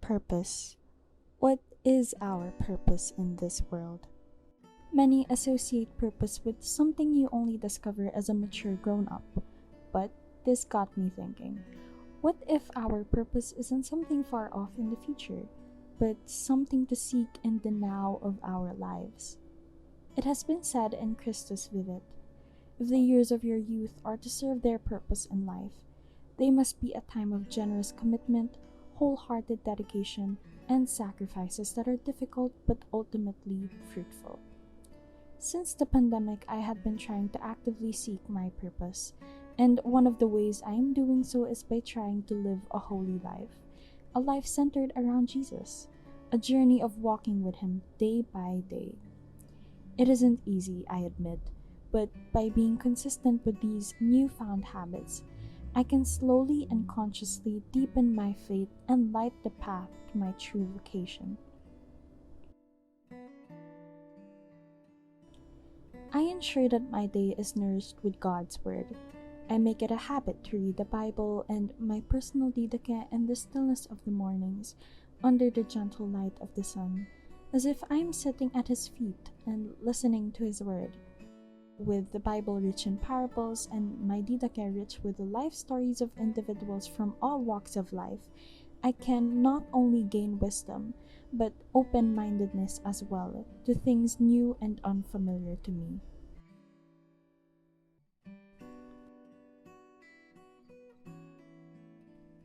Purpose. What is our purpose in this world? Many associate purpose with something you only discover as a mature grown-up. But this got me thinking. What if our purpose isn't something far off in the future, but something to seek in the now of our lives? It has been said in Christus Vivit, if the years of your youth are to serve their purpose in life, they must be a time of generous commitment, wholehearted dedication, and sacrifices that are difficult but ultimately fruitful. Since the pandemic, I have been trying to actively seek my purpose, and one of the ways I am doing so is by trying to live a holy life, a life centered around Jesus, a journey of walking with Him day by day. It isn't easy, I admit, but by being consistent with these newfound habits, I can slowly and consciously deepen my faith and light the path to my true vocation. I ensure that my day is nourished with God's Word. I make it a habit to read the Bible and my personal didache in the stillness of the mornings, under the gentle light of the sun, as if I am sitting at His feet and listening to His Word. With the Bible rich in parables and my didache rich with the life stories of individuals from all walks of life, I can not only gain wisdom, but open-mindedness as well to things new and unfamiliar to me.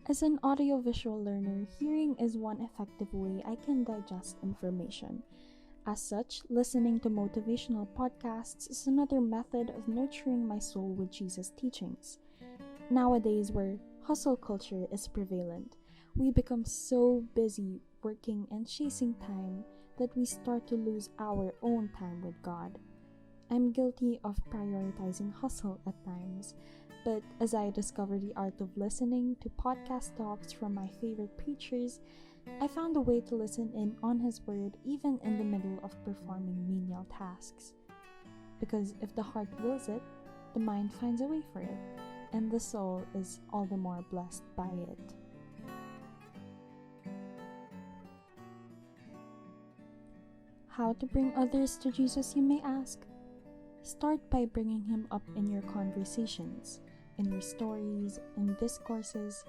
As an audiovisual learner, hearing is one effective way I can digest information. As such, listening to motivational podcasts is another method of nurturing my soul with Jesus' teachings. Nowadays, where hustle culture is prevalent, we become so busy working and chasing time that we start to lose our own time with God. I'm guilty of prioritizing hustle at times, but as I discovered the art of listening to podcast talks from my favorite preachers, I found a way to listen in on His Word even in the middle of performing menial tasks. Because if the heart wills it, the mind finds a way for it, and the soul is all the more blessed by it. How to bring others to Jesus, you may ask? Start by bringing Him up in your conversations, in your stories, in discourses,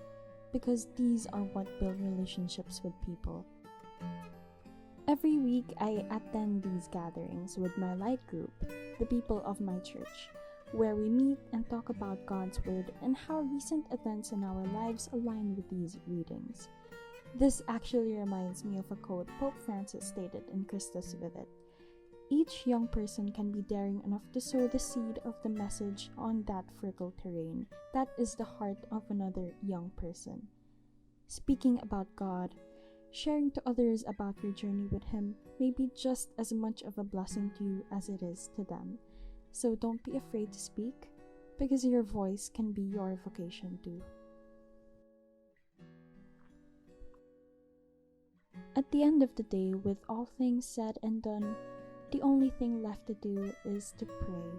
because these are what build relationships with people. Every week, I attend these gatherings with my light group, the people of my church, where we meet and talk about God's Word and how recent events in our lives align with these readings. This actually reminds me of a quote Pope Francis stated in Christus Vivit. Each young person can be daring enough to sow the seed of the message on that fertile terrain that is the heart of another young person. Speaking about God, sharing to others about your journey with Him may be just as much of a blessing to you as it is to them. So don't be afraid to speak, because your voice can be your vocation too. At the end of the day, with all things said and done, the only thing left to do is to pray.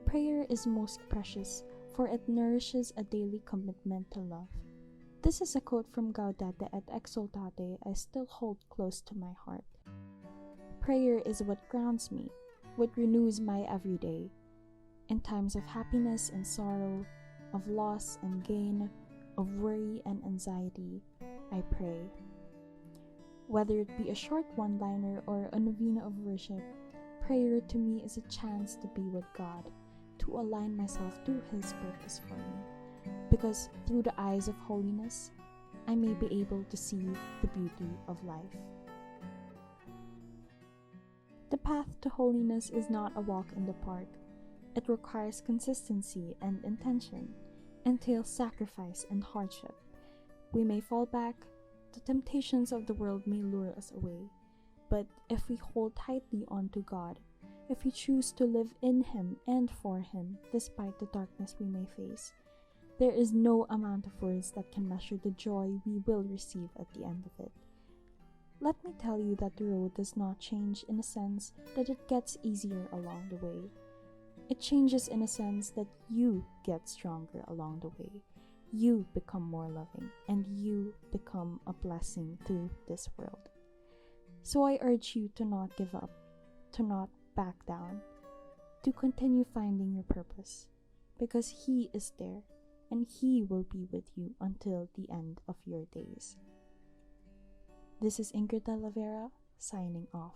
Prayer is most precious, for it nourishes a daily commitment to love. This is a quote from Gaudete et Exsultate I still hold close to my heart. Prayer is what grounds me, what renews my everyday. In times of happiness and sorrow, of loss and gain, of worry and anxiety, I pray. Whether it be a short one-liner or a novena of worship, prayer to me is a chance to be with God, to align myself to His purpose for me. Because through the eyes of holiness, I may be able to see the beauty of life. The path to holiness is not a walk in the park. It requires consistency and intention, entails sacrifice and hardship. We may fall back, the temptations of the world may lure us away, but if we hold tightly onto God, if we choose to live in Him and for Him despite the darkness we may face, there is no amount of words that can measure the joy we will receive at the end of it. Let me tell you that the road does not change in a sense that it gets easier along the way. It changes in a sense that you get stronger along the way. you become more loving and you become a blessing to this world. So I urge you to not give up, to not back down, to continue finding your purpose, because He is there and He will be with you until the end of your days. This is Ingrid Talavera signing off.